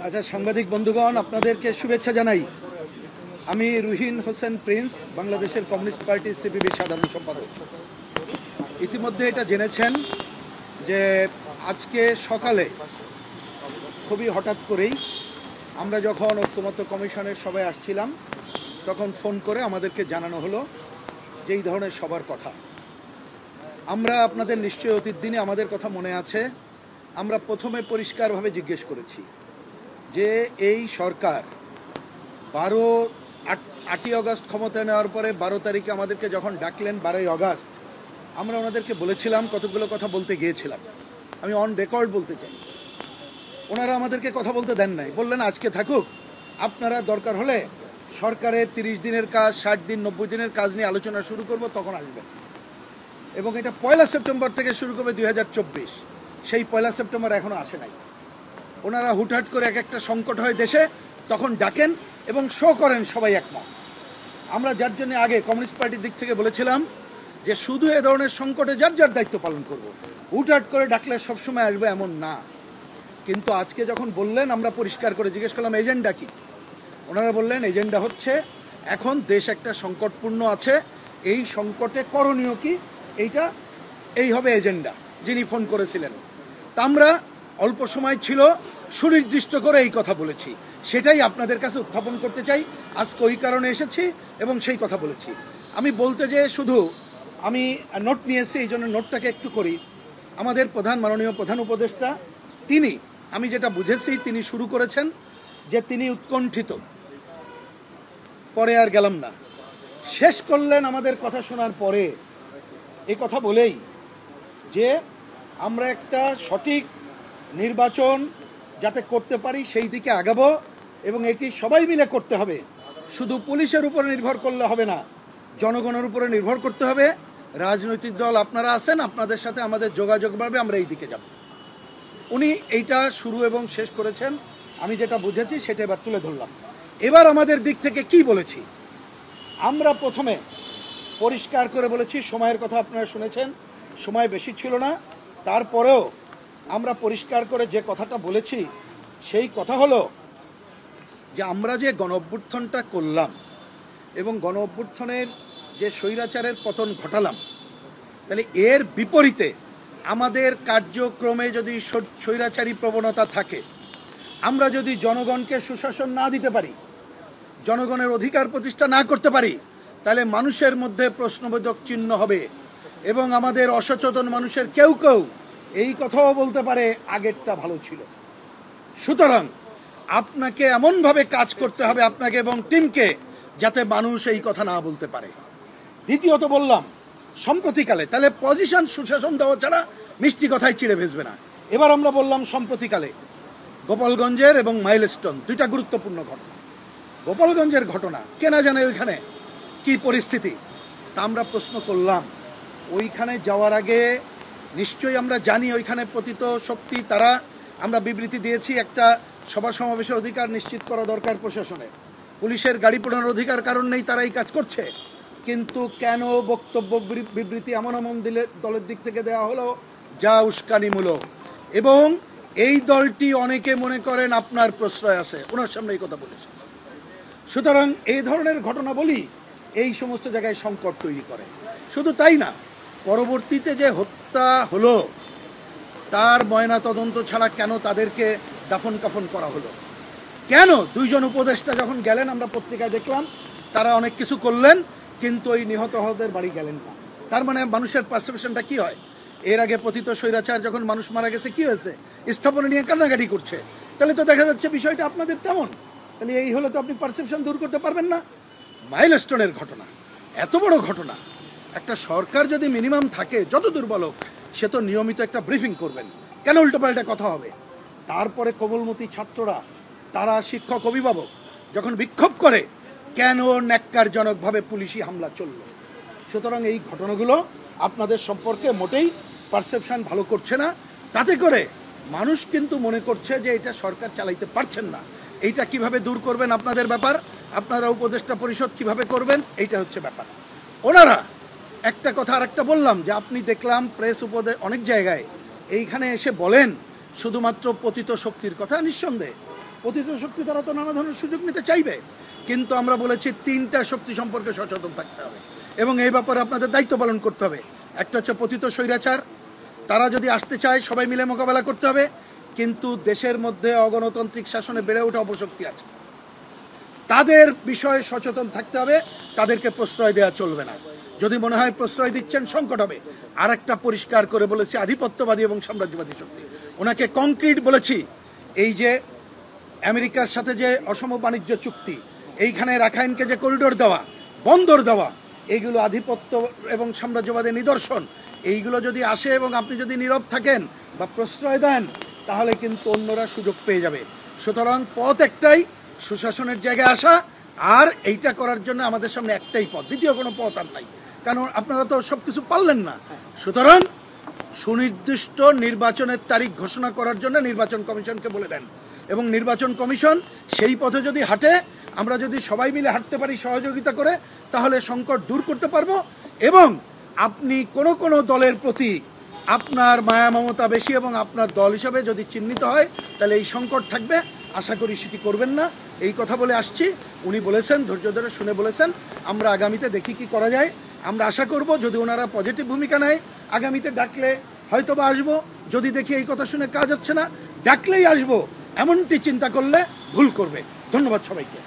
আচ্ছা, সাংবাদিক বন্ধুগণ, আপনাদেরকে শুভেচ্ছা জানাই। আমি রুহিন হোসেন প্রিন্স, বাংলাদেশের কমিউনিস্ট পার্টি সিপিবির সাধারণ সম্পাদক। ইতিমধ্যে এটা জেনেছেন যে আজকে সকালে খুবই হঠাৎ করেই আমরা যখন ঐক্যমত্য কমিশনের সভায় আসছিলাম তখন ফোন করে আমাদেরকে জানানো হলো যে এই ধরনের সবার কথা। আমরা আপনাদের নিশ্চয়ই অতীত দিনে আমাদের কথা মনে আছে, আমরা প্রথমে পরিষ্কারভাবে জিজ্ঞেস করেছি যে এই সরকার 8ই আগস্ট ক্ষমতায় নেওয়ার পরে 12 তারিখে আমাদেরকে যখন ডাকলেন 12ই আগস্ট, আমরা ওনাদেরকে বলেছিলাম, কতগুলো কথা বলতে গিয়েছিলাম, আমি অন রেকর্ড বলতে চাই। ওনারা আমাদেরকে কথা বলতে দেন নাই, বললেন আজকে থাকুক, আপনারা দরকার হলে সরকারের 30 দিনের কাজ, 60 দিন, 90 দিনের কাজ নিয়ে আলোচনা শুরু করব, তখন আসবেন। এবং এটা 1 সেপ্টেম্বর থেকে শুরু করবে 2024। সেই 1 সেপ্টেম্বর এখনো আসে নাই। ওনারা হুটহাট করে এক একটা সংকট হয় দেশে, তখন ডাকেন এবং শো করেন সবাই একমত। আমরা যার জন্য আগে কমিউনিস্ট পার্টির দিক থেকে বলেছিলাম যে শুধু এ ধরনের সংকটে যার যার দায়িত্ব পালন করব, হুটহাট করে ডাকলে সবসময় আসবে এমন না। কিন্তু আজকে যখন বললেন, আমরা পরিষ্কার করে জিজ্ঞেস করলাম এজেন্ডা কি। ওনারা বললেন এজেন্ডা হচ্ছে এখন দেশ একটা সংকটপূর্ণ আছে, এই সংকটে করণীয় কি, এইটা এই হবে এজেন্ডা। যিনি ফোন করেছিলেন, তা আমরা অল্প সময় ছিল সুনির্দিষ্ট করে এই কথা বলেছি, সেটাই আপনাদের কাছে উত্থাপন করতে চাই। আজকে ওই কারণে এসেছি এবং সেই কথা বলেছি। আমি বলতে যে শুধু আমি নোট নিয়েছি, এই জন্য নোটটাকে একটু করি। আমাদের মাননীয় প্রধান উপদেষ্টা, তিনি, আমি যেটা বুঝেছি, তিনি শুরু করেছেন যে তিনি উৎকণ্ঠিত, পরে আর গেলাম না, শেষ করলেন আমাদের কথা শোনার পরে এই কথা বলেই যে আমরা একটা সঠিক নির্বাচন যাতে করতে পারি সেই দিকে আগাবো এবং এটি সবাই মিলে করতে হবে। শুধু পুলিশের উপরে নির্ভর করলে হবে না, জনগণের উপরে নির্ভর করতে হবে। রাজনৈতিক দল আপনারা আছেন, আপনাদের সাথে আমাদের যোগাযোগ বাড়বে, আমরা এই দিকে যাব। উনি এইটা শুরু এবং শেষ করেছেন। আমি যেটা বুঝেছি সেটা এবার তুলে ধরলাম। এবার আমাদের দিক থেকে কি বলেছি, আমরা প্রথমে পরিষ্কার করে বলেছি, সময়ের কথা আপনারা শুনেছেন, সময় বেশি ছিল না, তারপরেও আমরা পরিষ্কার করে যে কথাটা বলেছি সেই কথা হলো যে আমরা যে গণ অভ্যুত্থানটা করলাম এবং গণ অভ্যুত্থানের যে স্বৈরাচারের পতন ঘটালাম, তাহলে এর বিপরীতে আমাদের কার্যক্রমে যদি স্বৈরাচারী প্রবণতা থাকে, আমরা যদি জনগণকে সুশাসন না দিতে পারি, জনগণের অধিকার প্রতিষ্ঠা না করতে পারি, তাহলে মানুষের মধ্যে প্রশ্নবোধক চিহ্ন হবে এবং আমাদের অসচেতন মানুষের কেউ কেউ এই কথাও বলতে পারে আগেরটা ভালো ছিল। সুতরাং আপনাকে এমনভাবে কাজ করতে হবে, আপনাকে এবং টিমকে, যাতে মানুষ এই কথা না বলতে পারে। দ্বিতীয়ত বললাম সম্প্রতিকালে, তাহলে পজিশন সুশাসন দেওয়া ছাড়া মিষ্টি কথায় চিড়ে ভেসবে না। এবার আমরা বললাম সম্প্রতিকালে গোপালগঞ্জের এবং মাইলস্টোন, দুইটা গুরুত্বপূর্ণ ঘটনা। গোপালগঞ্জের ঘটনা, কে না জানে ওইখানে কি পরিস্থিতি, তা আমরা প্রশ্ন করলাম। ওইখানে যাওয়ার আগে নিশ্চয়ই আমরা জানি ওইখানে পতিত শক্তি, তারা, আমরা বিবৃতি দিয়েছি, একটা সভা সমাবেশের অধিকার নিশ্চিত করা দরকার প্রশাসনের, পুলিশের গাড়ি পোড়ানোর অধিকার কারণ নেই, তারা এই কাজ করছে। কিন্তু কেন বক্তব্য বিবৃতি এমন দলের দিক থেকে দেওয়া হলো যা উস্কানিমূলক, এবং এই দলটি অনেকে মনে করেন আপনার প্রশ্রয় আছে, ওনার সামনে এই কথা বলেছে। সুতরাং এই ধরনের ঘটনা বলি এই সমস্ত জায়গায় সংকট তৈরি করে। শুধু তাই না, পরবর্তীতে যে হত্যা হলো তার ময়না তদন্ত ছাড়া কেন তাদেরকে দাফন কাফন করা হলো, কেন 2 জন উপদেষ্টা যখন গেলেন, আমরা পত্রিকায় দেখলাম তারা অনেক কিছু করলেন কিন্তু ওই নিহত হদের বাড়ি গেলেন না। তার মানে মানুষের পারসেপশনটা কি হয়, এর আগে পতিত স্বৈরাচার যখন মানুষ মারা গেছে কি হয়েছে, স্থাপনা নিয়ে কান্নাকাটি করছে, তাহলে তো দেখা যাচ্ছে বিষয়টা আপনাদের তেমন। তাহলে এই হলে তো আপনি পারসেপশন দূর করতে পারবেন না। মাইলস্টোনের ঘটনা, এত বড় ঘটনা, একটা সরকার যদি মিনিমাম থাকে, যত দুর্বল হোক, সে তো নিয়মিত একটা ব্রিফিং করবেন, কেন উল্টোপাল্টা কথা হবে। তারপরে কোমলমতি ছাত্ররা, তারা শিক্ষক অভিভাবক যখন বিক্ষোভ করে, কেন ন্যাক্কারজনকভাবে পুলিশি হামলা চলল। সুতরাং এই ঘটনাগুলো আপনাদের সম্পর্কে মোটেই পারসেপশন ভালো করছে না। তাতে করে মানুষ কিন্তু মনে করছে যে এটা সরকার চালাইতে পারছেন না। এইটা কিভাবে দূর করবেন আপনাদের ব্যাপার, আপনারা উপদেষ্টা পরিষদ কিভাবে করবেন, এইটা হচ্ছে ব্যাপার। ওনারা একটা কথা আর একটা বললাম যে আপনি দেখলাম প্রেস অনেক জায়গায় এইখানে এসে বলেন শুধুমাত্র পতিত শক্তির কথা। নিঃসন্দেহে পতিত শক্তি তারা তো নানা ধরনের সুযোগ নিতে চাইবে, কিন্তু আমরা বলেছি তিনটা শক্তি সম্পর্কে সচেতন থাকতে হবে এবং এই ব্যাপারে আপনাদের দায়িত্ব পালন করতে হবে। একটা হচ্ছে পতিত স্বৈরাচার, তারা যদি আসতে চায় সবাই মিলে মোকাবেলা করতে হবে, কিন্তু দেশের মধ্যে অগণতান্ত্রিক শাসনে বেড়ে ওঠা অপশক্তি আছে, তাদের বিষয়ে সচেতন থাকতে হবে, তাদেরকে প্রশ্রয় দেওয়া চলবে না। যদি মনে হয় প্রশ্রয় দিচ্ছেন সংকট হবে। আর একটা পরিষ্কার করে বলেছি আধিপত্যবাদী এবং সাম্রাজ্যবাদী শক্তি, ওনাকে কংক্রিট বলেছি, এই যে আমেরিকার সাথে যে অসম বাণিজ্য চুক্তি, এইখানে রাখাইনকে যে করিডোর দেওয়া, বন্দর দেওয়া, এইগুলো আধিপত্য এবং সাম্রাজ্যবাদের নিদর্শন। এইগুলো যদি আসে এবং আপনি যদি নীরব থাকেন বা প্রশ্রয় দেন, তাহলে কিন্তু অন্যরা সুযোগ পেয়ে যাবে। সুতরাং পথ একটাই, সুশাসনের জায়গায় আসা, আর এইটা করার জন্য আমাদের সামনে একটাই পথ, দ্বিতীয় কোনো পথ আর নাই, কারণ আপনারা তো সব কিছু পারলেন না। সুতরাং সুনির্দিষ্ট নির্বাচনের তারিখ ঘোষণা করার জন্য নির্বাচন কমিশনকে বলে দেন, এবং নির্বাচন কমিশন সেই পথে যদি হাঁটে, আমরা যদি সবাই মিলে হাঁটতে পারি সহযোগিতা করে, তাহলে সংকট দূর করতে পারবো। এবং আপনি কোনো কোনো দলের প্রতি আপনার মায়া মমতা বেশি এবং আপনার দল হিসাবে যদি চিহ্নিত হয়, তাহলে এই সংকট থাকবে। আশা করি সেটি করবেন না। এই কথা বলে আসছি, উনি বলেছেন, ধৈর্য ধরে শুনে বলেছেন। আমরা আগামীতে দেখি কি করা যায়। আমরা আশা করব যদি ওনারা পজিটিভ ভূমিকা নেয়, আগামীতে ডাকলে হয়তো বা আসবো। যদি দেখি এই কথা শুনে কাজ হচ্ছে না, ডাকলেই আসবো, এমনটি চিন্তা করলে ভুল করবে। ধন্যবাদ সবাইকে।